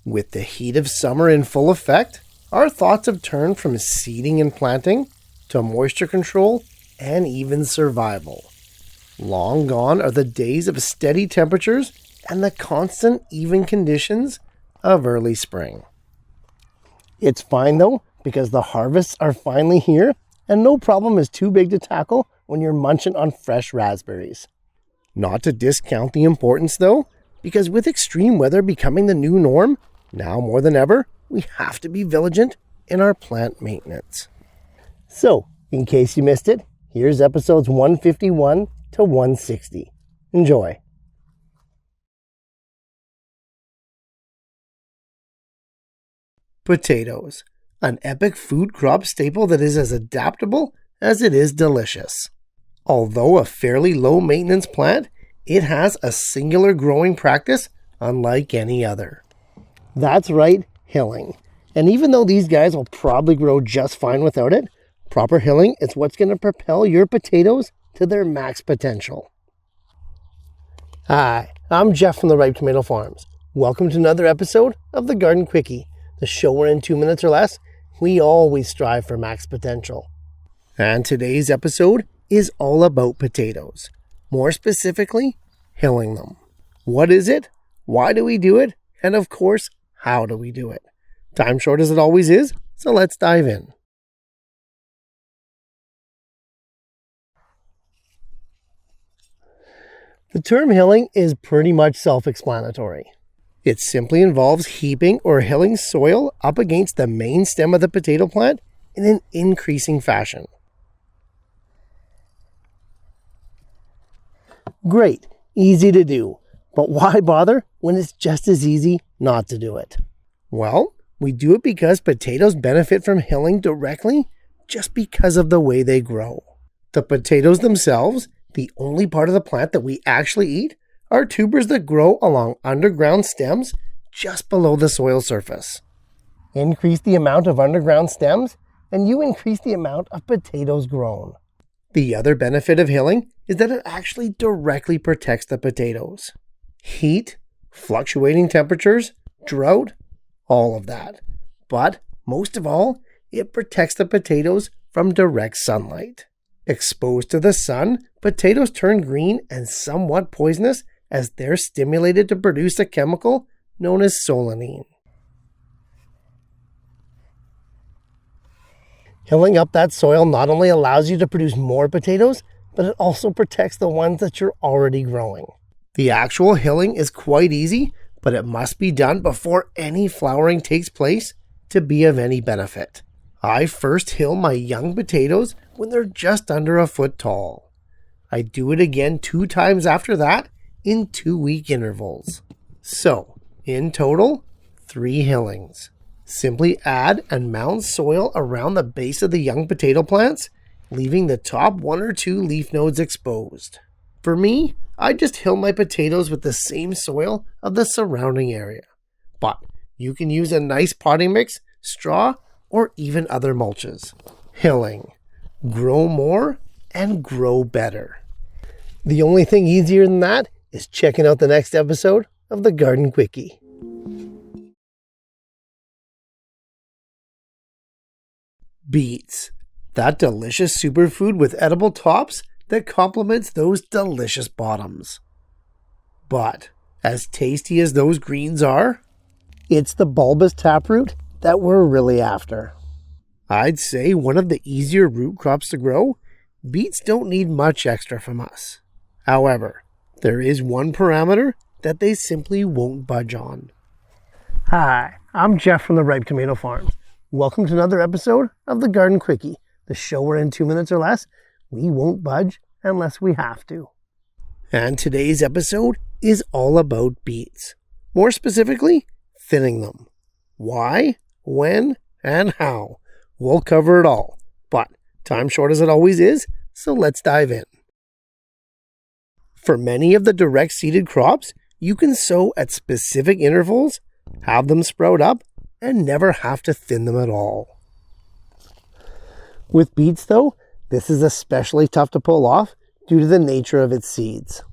With the heat of summer in full effect, our thoughts have turned from seeding and planting to moisture control and even survival. Long gone are the days of steady temperatures and the constant even conditions of early spring. It's fine though, because the harvests are finally here and no problem is too big to tackle when you're munching on fresh raspberries. Not to discount the importance though, because with extreme weather becoming the new norm, now more than ever, we have to be vigilant in our plant maintenance. So, in case you missed it, here's episodes 151 to 160. Enjoy. Potatoes, an epic food crop staple that is as adaptable as it is delicious. Although a fairly low maintenance plant, it has a singular growing practice unlike any other. That's right, hilling. And even though these guys will probably grow just fine without it, proper hilling is what's going to propel your potatoes to their max potential. Hi, I'm Jeff from the Ripe Tomato Farms. Welcome to another episode of the Garden Quickie, the show where in 2 minutes or less, we always strive for max potential. And today's episode is all about potatoes. More specifically, hilling them. What is it? Why do we do it? And of course, how do we do it? Time short as it always is, so let's dive in. The term hilling is pretty much self-explanatory. It simply involves heaping or hilling soil up against the main stem of the potato plant in an increasing fashion. Great, easy to do, but why bother when it's just as easy not to do it? Well, we do it because potatoes benefit from hilling directly just because of the way they grow. The potatoes themselves, the only part of the plant that we actually eat, are tubers that grow along underground stems just below the soil surface. Increase the amount of underground stems, and you increase the amount of potatoes grown. The other benefit of hilling is that it actually directly protects the potatoes. Heat, fluctuating temperatures, drought, all of that. But most of all, it protects the potatoes from direct sunlight. Exposed to the sun, potatoes turn green and somewhat poisonous as they're stimulated to produce a chemical known as solanine. Hilling up that soil not only allows you to produce more potatoes, but it also protects the ones that you're already growing. The actual hilling is quite easy, but it must be done before any flowering takes place to be of any benefit. I first hill my young potatoes when they're just under a foot tall. I do it again 2 times after that in 2-week intervals. So, in total, 3 hillings. Simply add and mound soil around the base of the young potato plants, leaving the top 1 or 2 leaf nodes exposed. For me, I just hill my potatoes with the same soil of the surrounding area. But you can use a nice potting mix, straw, or even other mulches. Hilling. Grow more and grow better. The only thing easier than that is checking out the next episode of the Garden Quickie. Beets. That delicious superfood with edible tops that complements those delicious bottoms. But as tasty as those greens are, it's the bulbous taproot that we're really after. I'd say one of the easier root crops to grow. Beets don't need much extra from us. However, there is one parameter that they simply won't budge on. Hi, I'm Jeff from the Ripe Tomato Farms. Welcome to another episode of the Garden Quickie, the show where in 2 minutes or less, we won't budge unless we have to. And today's episode is all about beets. More specifically, thinning them. Why, when, and how. We'll cover it all. But time short as it always is, so let's dive in. For many of the direct seeded crops, you can sow at specific intervals, have them sprout up, and never have to thin them at all. With beets though, this is especially tough to pull off due to the nature of its seeds.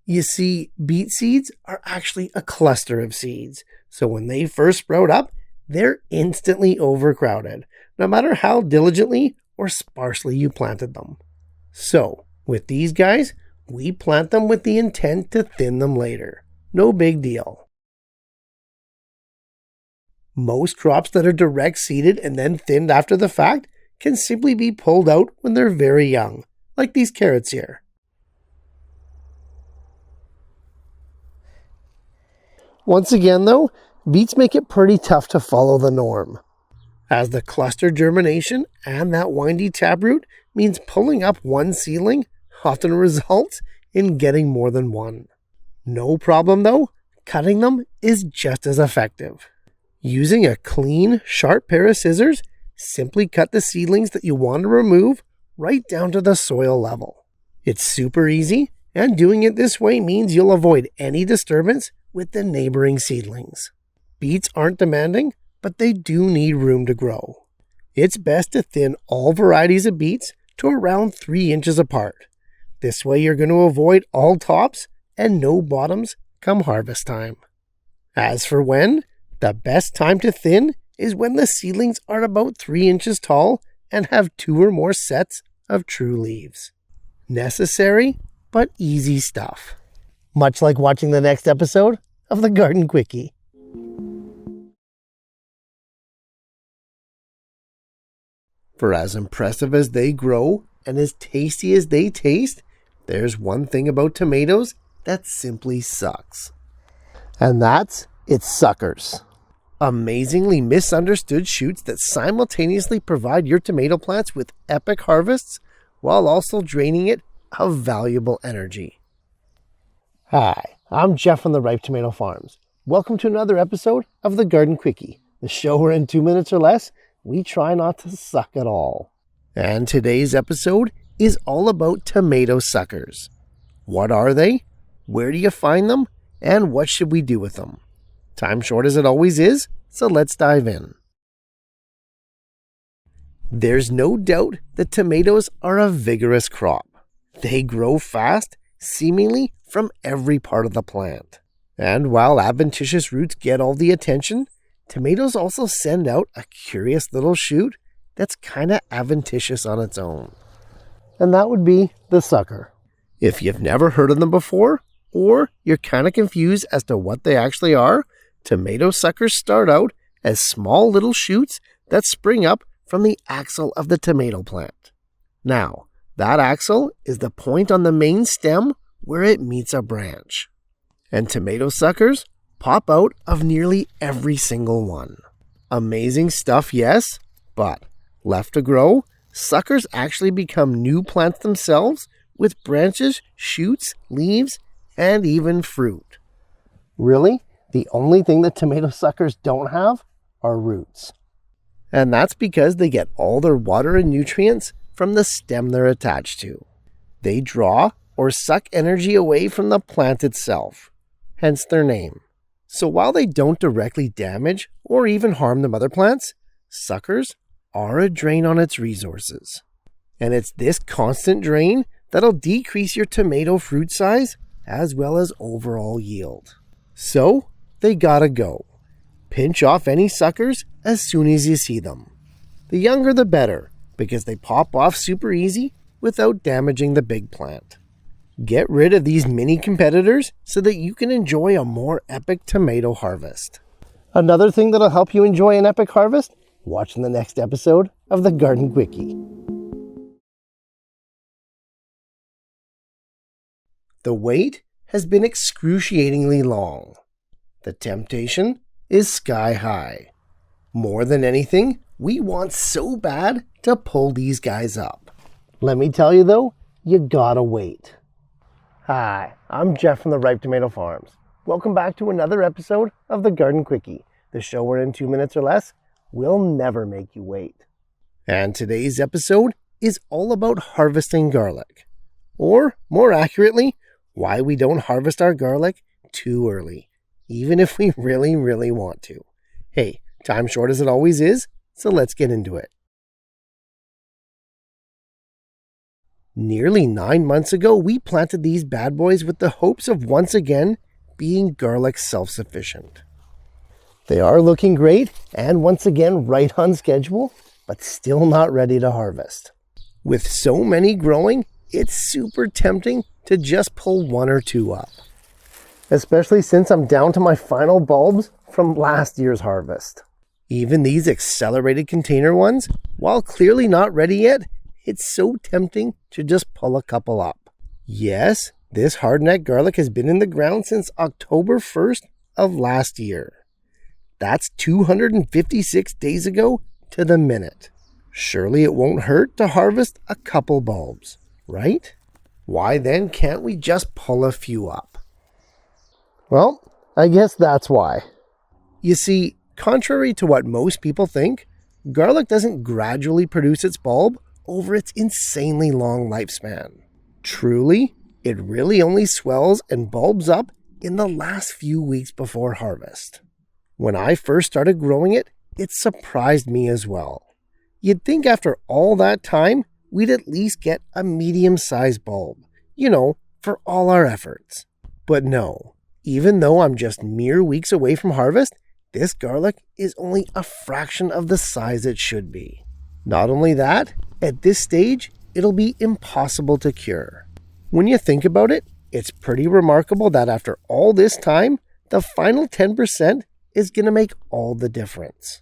You see, beet seeds are actually a cluster of seeds, So when they first sprout up, they're instantly overcrowded, no matter how diligently or sparsely you planted them. So with these guys, we plant them with the intent to thin them later. No big deal. Most crops that are direct seeded and then thinned after the fact can simply be pulled out when they're very young, like these carrots here. Once again though, beets make it pretty tough to follow the norm, as the cluster germination and that windy taproot means pulling up one seedling often results in getting more than one. No problem though, cutting them is just as effective. Using a clean, sharp pair of scissors, simply cut the seedlings that you want to remove right down to the soil level. It's super easy, and doing it this way means you'll avoid any disturbance with the neighboring seedlings. Beets aren't demanding, but they do need room to grow. It's best to thin all varieties of beets to around 3 inches apart. This way you're going to avoid all tops and no bottoms come harvest time. As for when, the best time to thin is when the seedlings are about 3 inches tall and have 2 or more sets of true leaves. Necessary, but easy stuff. Much like watching the next episode of the Garden Quickie. For as impressive as they grow and as tasty as they taste, there's one thing about tomatoes that simply sucks. And that's its suckers. Amazingly misunderstood shoots that simultaneously provide your tomato plants with epic harvests while also draining it of valuable energy. Hi, I'm Jeff from the Ripe Tomato Farms. Welcome to another episode of the Garden Quickie, the show where in 2 minutes or less, we try not to suck at all. And today's episode is all about tomato suckers. What are they? Where do you find them? And what should we do with them? Time short as it always is, so let's dive in. There's no doubt that tomatoes are a vigorous crop. They grow fast, seemingly from every part of the plant. And while adventitious roots get all the attention, tomatoes also send out a curious little shoot that's kinda adventitious on its own. And that would be the sucker. If you've never heard of them before, or you're kinda confused as to what they actually are, tomato suckers start out as small little shoots that spring up from the axil of the tomato plant. Now, that axil is the point on the main stem where it meets a branch. And tomato suckers pop out of nearly every single one. Amazing stuff, yes, but left to grow, suckers actually become new plants themselves with branches, shoots, leaves, and even fruit. Really? The only thing that tomato suckers don't have are roots. And that's because they get all their water and nutrients from the stem they're attached to. They draw or suck energy away from the plant itself, hence their name. So while they don't directly damage or even harm the mother plants, suckers are a drain on its resources. And it's this constant drain that'll decrease your tomato fruit size as well as overall yield. So they gotta go. Pinch off any suckers as soon as you see them. The younger the better, because they pop off super easy without damaging the big plant. Get rid of these mini competitors so that you can enjoy a more epic tomato harvest. Another thing that'll help you enjoy an epic harvest? Watching the next episode of the Garden Quickie. The wait has been excruciatingly long. The temptation is sky high. More than anything, we want so bad to pull these guys up. Let me tell you though, you gotta wait. Hi, I'm Jeff from the Ripe Tomato Farms. Welcome back to another episode of the Garden Quickie, the show where in 2 minutes or less, we'll never make you wait. And today's episode is all about harvesting garlic. Or, more accurately, why we don't harvest our garlic too early, even if we really, really want to. Hey, time short as it always is, so let's get into it. Nearly 9 months ago, we planted these bad boys with the hopes of once again being garlic self-sufficient. They are looking great and once again right on schedule, but still not ready to harvest. With so many growing, it's super tempting to just pull one or two up. Especially since I'm down to my final bulbs from last year's harvest. Even these accelerated container ones, while clearly not ready yet, it's so tempting to just pull a couple up. Yes, this hardneck garlic has been in the ground since October 1st of last year. That's 256 days ago to the minute. Surely it won't hurt to harvest a couple bulbs, right? Why then can't we just pull a few up? Well, I guess that's why. You see, contrary to what most people think, garlic doesn't gradually produce its bulb over its insanely long lifespan. Truly, it really only swells and bulbs up in the last few weeks before harvest. When I first started growing it, it surprised me as well. You'd think after all that time, we'd at least get a medium-sized bulb, for all our efforts. But no, even though I'm just mere weeks away from harvest, this garlic is only a fraction of the size it should be. Not only that, at this stage, it'll be impossible to cure. When you think about it, it's pretty remarkable that after all this time, the final 10% is going to make all the difference.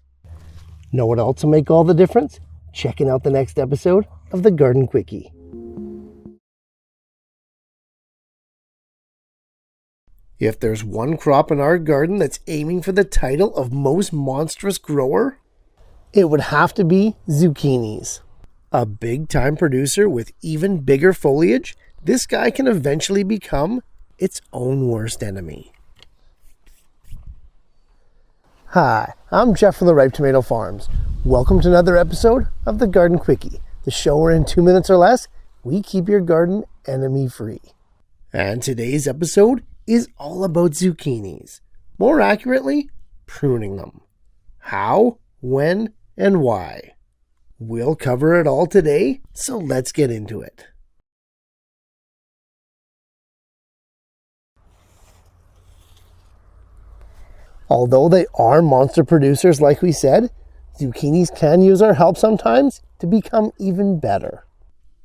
Know what else will make all the difference? Checking out the next episode of the Garden Quickie. If there's one crop in our garden that's aiming for the title of most monstrous grower, it would have to be zucchinis. A big-time producer with even bigger foliage, this guy can eventually become its own worst enemy. Hi, I'm Jeff from the Ripe Tomato Farms. Welcome to another episode of the Garden Quickie, the show where in 2 minutes or less, we keep your garden enemy-free. And today's episode is all about zucchinis. More accurately, pruning them. How, when, and why. We'll cover it all today, so let's get into it. Although they are monster producers like we said, zucchinis can use our help sometimes to become even better.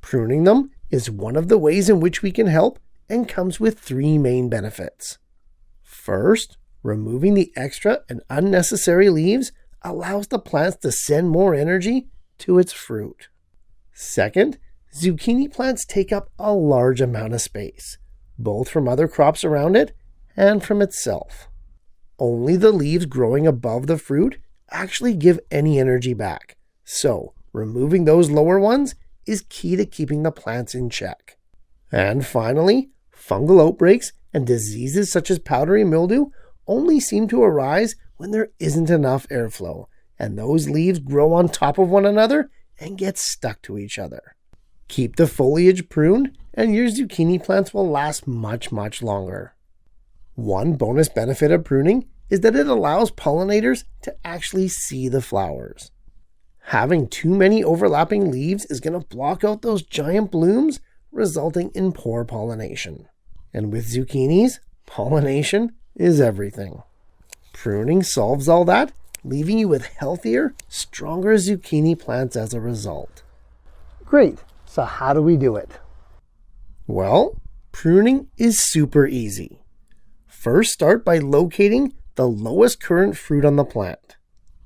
Pruning them is one of the ways in which we can help and comes with 3 main benefits. First, removing the extra and unnecessary leaves allows the plants to send more energy to its fruit. Second, zucchini plants take up a large amount of space, both from other crops around it and from itself. Only the leaves growing above the fruit actually give any energy back, so removing those lower ones is key to keeping the plants in check. And finally, fungal outbreaks and diseases such as powdery mildew only seem to arise when there isn't enough airflow, and those leaves grow on top of one another and get stuck to each other. Keep the foliage pruned, and your zucchini plants will last much, much longer. One bonus benefit of pruning is that it allows pollinators to actually see the flowers. Having too many overlapping leaves is going to block out those giant blooms, resulting in poor pollination. And with zucchinis, pollination is everything. Pruning solves all that, leaving you with healthier, stronger zucchini plants as a result. Great, so how do we do it? Well, pruning is super easy. First, start by locating the lowest current fruit on the plant.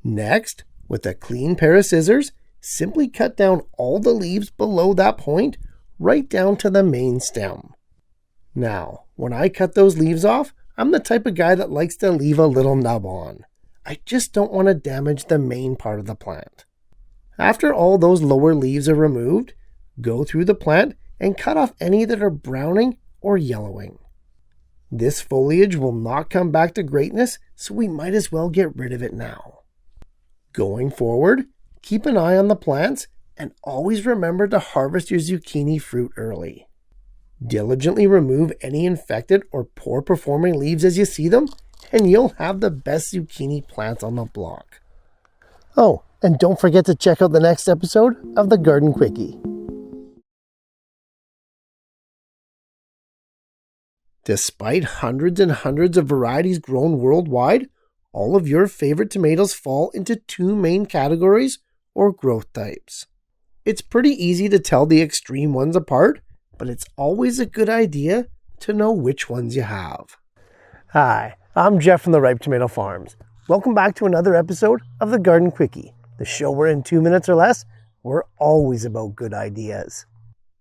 Next, with a clean pair of scissors, simply cut down all the leaves below that point, right down to the main stem. Now, when I cut those leaves off, I'm the type of guy that likes to leave a little nub on. I just don't want to damage the main part of the plant. After all those lower leaves are removed, go through the plant and cut off any that are browning or yellowing. This foliage will not come back to greatness, so we might as well get rid of it now. Going forward, keep an eye on the plants and always remember to harvest your zucchini fruit early. Diligently remove any infected or poor performing leaves as you see them, and you'll have the best zucchini plants on the block. Oh, and don't forget to check out the next episode of the Garden Quickie. Despite hundreds and hundreds of varieties grown worldwide, all of your favorite tomatoes fall into two main categories or growth types. It's pretty easy to tell the extreme ones apart, but it's always a good idea to know which ones you have. Hi, I'm Jeff from the Ripe Tomato Farms. Welcome back to another episode of the Garden Quickie, the show where in 2 minutes or less, we're always about good ideas.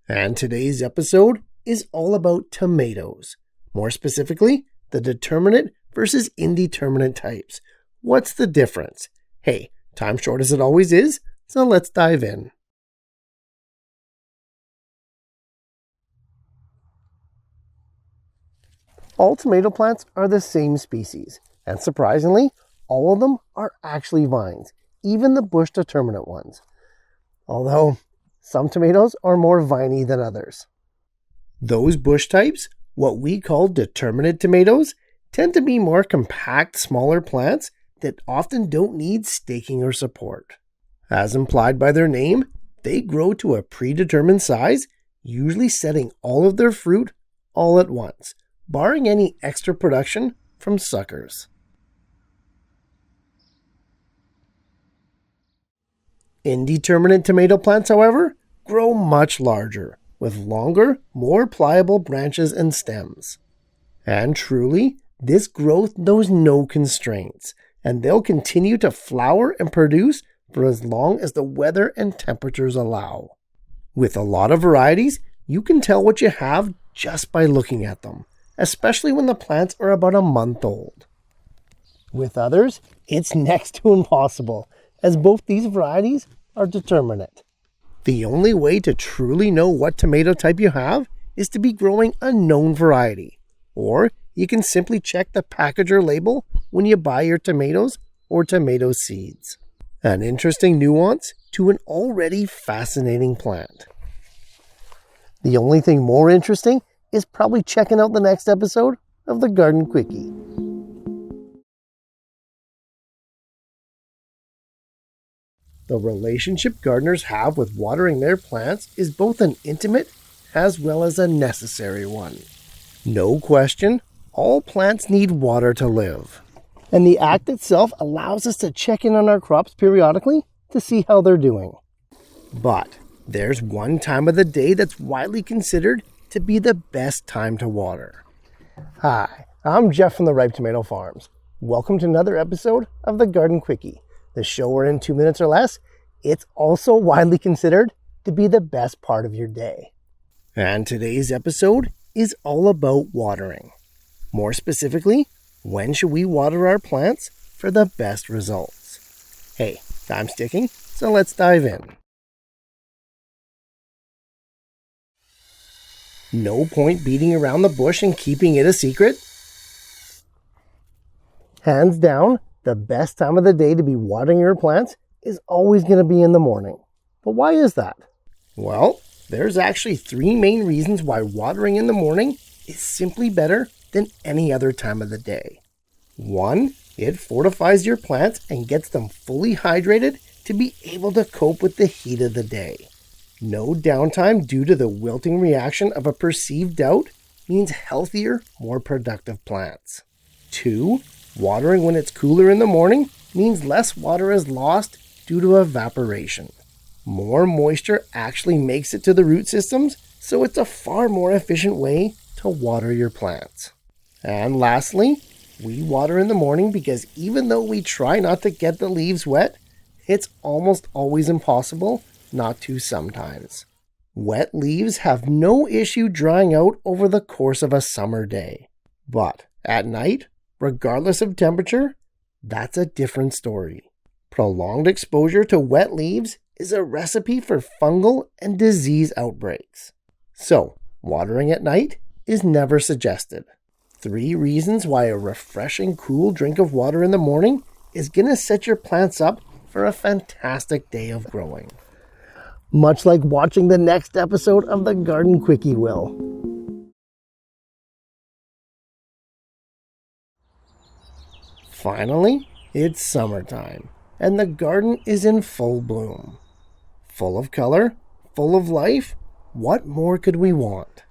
And today's episode is all about tomatoes. More specifically, the determinate versus indeterminate types. What's the difference? Hey, time short as it always is, so let's dive in. All tomato plants are the same species, and surprisingly, all of them are actually vines, even the bush determinate ones. Although, some tomatoes are more viney than others. Those bush types, what we call determinate tomatoes, tend to be more compact, smaller plants that often don't need staking or support. As implied by their name, they grow to a predetermined size, usually setting all of their fruit all at once, barring any extra production from suckers. Indeterminate tomato plants, however, grow much larger, with longer, more pliable branches and stems. And truly, this growth knows no constraints, and they'll continue to flower and produce for as long as the weather and temperatures allow. With a lot of varieties, you can tell what you have just by looking at them, especially when the plants are about a month old. With others, it's next to impossible, as both these varieties are determinate. The only way to truly know what tomato type you have is to be growing a known variety, or you can simply check the packager label when you buy your tomatoes or tomato seeds. An interesting nuance to an already fascinating plant. The only thing more interesting is probably checking out the next episode of the Garden Quickie. The relationship gardeners have with watering their plants is both an intimate as well as a necessary one. No question, all plants need water to live. And the act itself allows us to check in on our crops periodically to see how they're doing. But there's one time of the day that's widely considered to be the best time to water. Hi, I'm Jeff from the Ripe Tomato Farms. Welcome to another episode of the Garden Quickie, the show where in 2 minutes or less, it's also widely considered to be the best part of your day. And today's episode is all about watering. More specifically, when should we water our plants for the best results? Hey, time's ticking, so let's dive in. No point beating around the bush and keeping it a secret. Hands down, the best time of the day to be watering your plants is always going to be in the morning. But why is that? Well, there's actually 3 main reasons why watering in the morning is simply better than any other time of the day. 1, it fortifies your plants and gets them fully hydrated to be able to cope with the heat of the day. No downtime due to the wilting reaction of a perceived drought means healthier, more productive plants. 2, watering when it's cooler in the morning means less water is lost due to evaporation. More moisture actually makes it to the root systems, so it's a far more efficient way to water your plants. And lastly, we water in the morning because even though we try not to get the leaves wet, it's almost always impossible not to sometimes. Wet leaves have no issue drying out over the course of a summer day. But at night, regardless of temperature, that's a different story. Prolonged exposure to wet leaves is a recipe for fungal and disease outbreaks. So, watering at night is never suggested. 3 reasons why a refreshing, cool drink of water in the morning is going to set your plants up for a fantastic day of growing. Much like watching the next episode of the Garden Quickie will. Finally, it's summertime, and the garden is in full bloom. Full of color, full of life, what more could we want?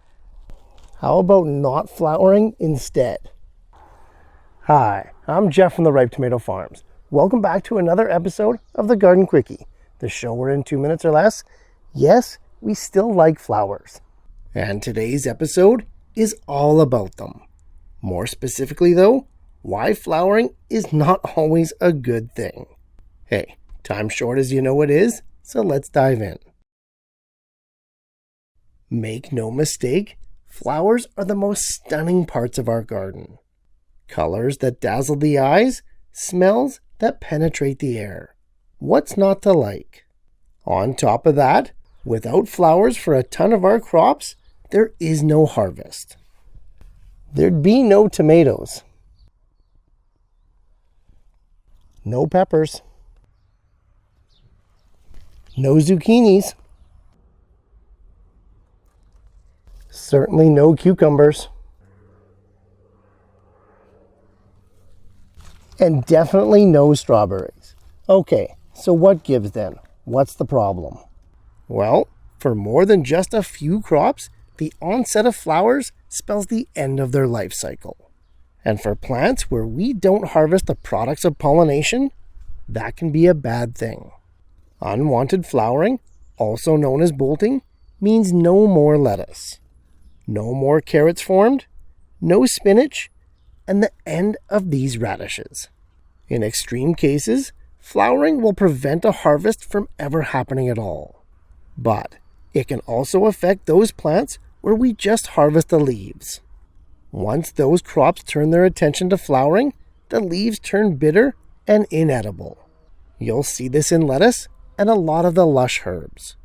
How about not flowering instead? Hi, I'm Jeff from the Ripe Tomato Farms. Welcome back to another episode of the Garden Quickie, the show where in 2 minutes or less, yes, we still like flowers. And today's episode is all about them. More specifically though, why flowering is not always a good thing. Hey, time's short as you know it is, so let's dive in. Make no mistake, flowers are the most stunning parts of our garden. Colors that dazzle the eyes, smells that penetrate the air. What's not to like? On top of that, without flowers for a ton of our crops, there is no harvest. There'd be no tomatoes, no peppers, no zucchinis, certainly no cucumbers, and definitely no strawberries. Okay, so what gives then? What's the problem? Well, for more than just a few crops, the onset of flowers spells the end of their life cycle. And for plants where we don't harvest the products of pollination, that can be a bad thing. Unwanted flowering, also known as bolting, means no more lettuce, no more carrots formed, no spinach, and the end of these radishes. In extreme cases, flowering will prevent a harvest from ever happening at all. But it can also affect those plants where we just harvest the leaves. Once those crops turn their attention to flowering, the leaves turn bitter and inedible. You'll see this in lettuce and a lot of the lush herbs.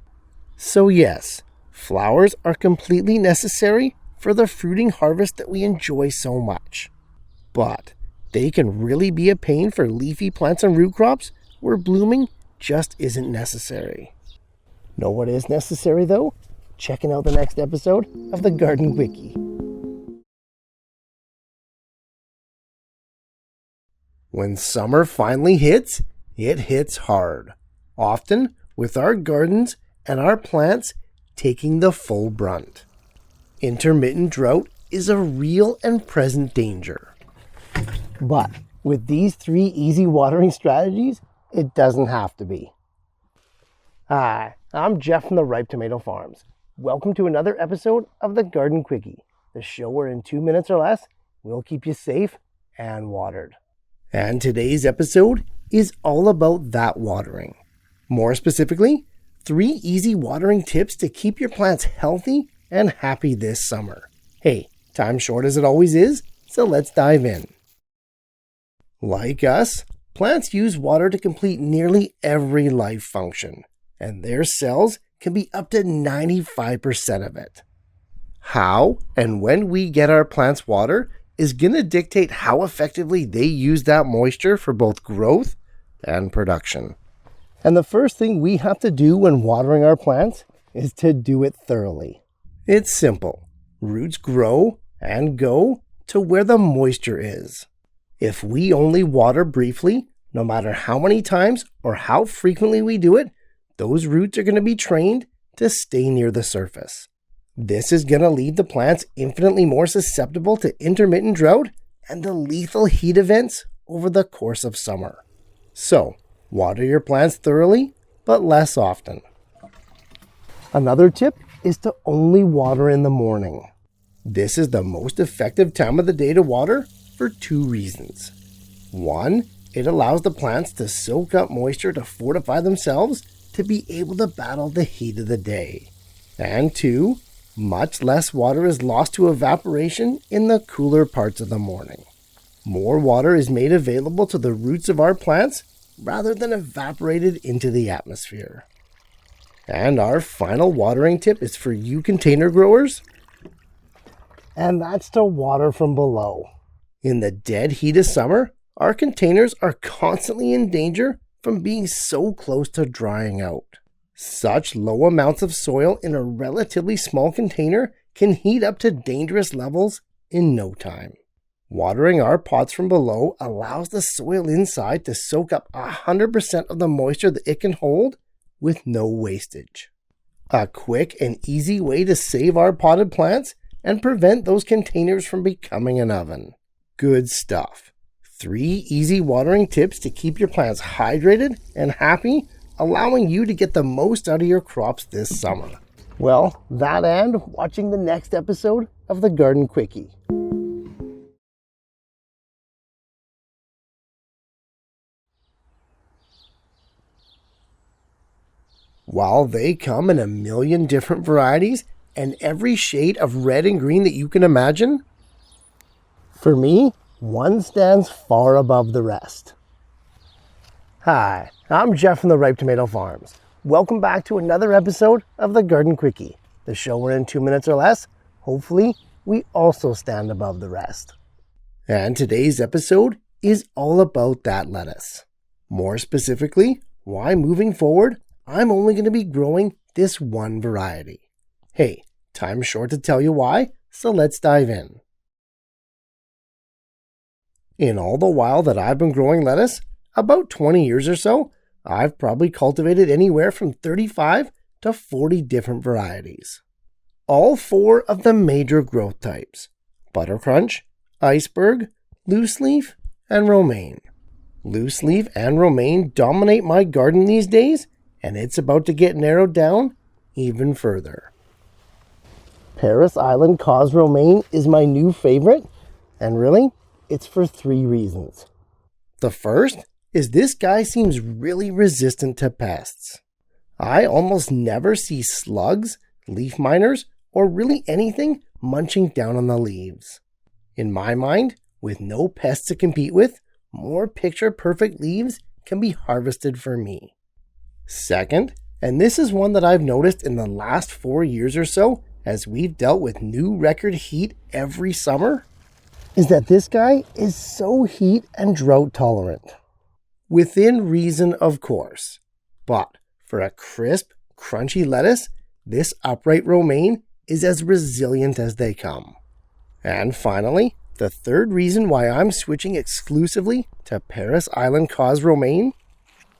So yes, flowers are completely necessary for the fruiting harvest that we enjoy so much. But they can really be a pain for leafy plants and root crops where blooming just isn't necessary. Know what is necessary though? Checking out the next episode of the Garden Quickie. When summer finally hits, it hits hard. Often with our gardens and our plants taking the full brunt. Intermittent drought is a real and present danger. But with these 3 easy watering strategies, it doesn't have to be. Hi, I'm Jeff from the Ripe Tomato Farms. Welcome to another episode of the Garden Quickie, the show where in 2 minutes or less, we'll keep you safe and watered. And today's episode is all about that watering. More specifically, 3 easy watering tips to keep your plants healthy and happy this summer. Hey, time's short as it always is, so let's dive in. Like us, plants use water to complete nearly every life function, and their cells can be up to 95% of it. How and when we get our plants water is going to dictate how effectively they use that moisture for both growth and production. And the first thing we have to do when watering our plants is to do it thoroughly. It's simple. Roots grow and go to where the moisture is. If we only water briefly, no matter how many times or how frequently we do it, those roots are going to be trained to stay near the surface. This is going to leave the plants infinitely more susceptible to intermittent drought and the lethal heat events over the course of summer. So, water your plants thoroughly, but less often. Another tip is to only water in the morning. This is the most effective time of the day to water for 2 reasons. 1, it allows the plants to soak up moisture to fortify themselves to be able to battle the heat of the day. And 2, much less water is lost to evaporation in the cooler parts of the morning. More water is made available to the roots of our plants rather than evaporated into the atmosphere. And our final watering tip is for you container growers, and that's to water from below. In the dead heat of summer, our containers are constantly in danger from being so close to drying out. Such low amounts of soil in a relatively small container can heat up to dangerous levels in no time. Watering our pots from below allows the soil inside to soak up 100% of the moisture that it can hold with no wastage. A quick and easy way to save our potted plants and prevent those containers from becoming an oven. Good stuff. 3 easy watering tips to keep your plants hydrated and happy, allowing you to get the most out of your crops this summer. Well, that and watching the next episode of the Garden Quickie. While they come in a million different varieties and every shade of red and green that you can imagine, for me, one stands far above the rest. Hi, I'm Jeff from the Ripe Tomato Farms. Welcome back to another episode of the Garden Quickie, the show where in 2 minutes or less, hopefully, we also stand above the rest. And today's episode is all about that lettuce. More specifically, why moving forward, I'm only going to be growing this one variety. Hey, time's short to tell you why, so let's dive in. In all the while that I've been growing lettuce, about 20 years or so, I've probably cultivated anywhere from 35 to 40 different varieties. All 4 of the major growth types: buttercrunch, iceberg, loose leaf, and romaine. Loose leaf and romaine dominate my garden these days, and it's about to get narrowed down even further. Paris Island Cause Romaine is my new favorite, and really, it's for 3 reasons. The first is this guy seems really resistant to pests. I almost never see slugs, leaf miners, or really anything munching down on the leaves. In my mind, with no pests to compete with, more picture-perfect leaves can be harvested for me. Second, and this is one that I've noticed in the last 4 years or so as we've dealt with new record heat every summer, is that this guy is so heat and drought tolerant. Within reason, of course. But for a crisp, crunchy lettuce, this upright romaine is as resilient as they come. And finally, the third reason why I'm switching exclusively to Paris Island Cause Romaine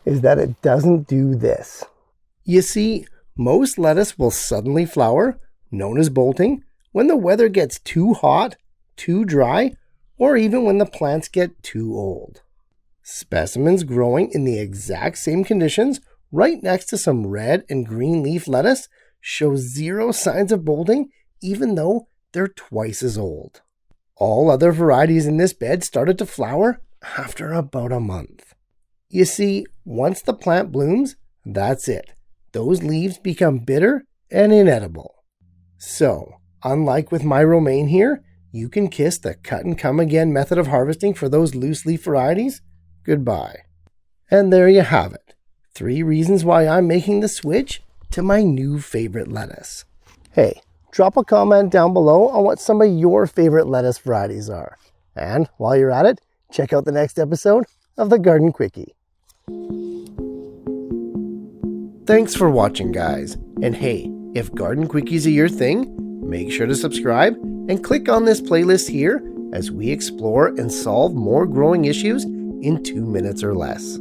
is that it doesn't do this. You see, most lettuce will suddenly flower, known as bolting, when the weather gets too hot, too dry, or even when the plants get too old. Specimens growing in the exact same conditions right next to some red and green leaf lettuce show 0 signs of bolting even though they're twice as old. All other varieties in this bed started to flower after about a month. You see, once the plant blooms, that's it. Those leaves become bitter and inedible. So, unlike with my romaine here, you can kiss the cut and come again method of harvesting for those loose leaf varieties goodbye. And there you have it. 3 reasons why I'm making the switch to my new favorite lettuce. Hey, drop a comment down below on what some of your favorite lettuce varieties are. And while you're at it, check out the next episode of the Garden Quickie. Thanks for watching, guys. And hey, if Garden Quickies are your thing, make sure to subscribe and click on this playlist here as we explore and solve more growing issues in 2 minutes or less.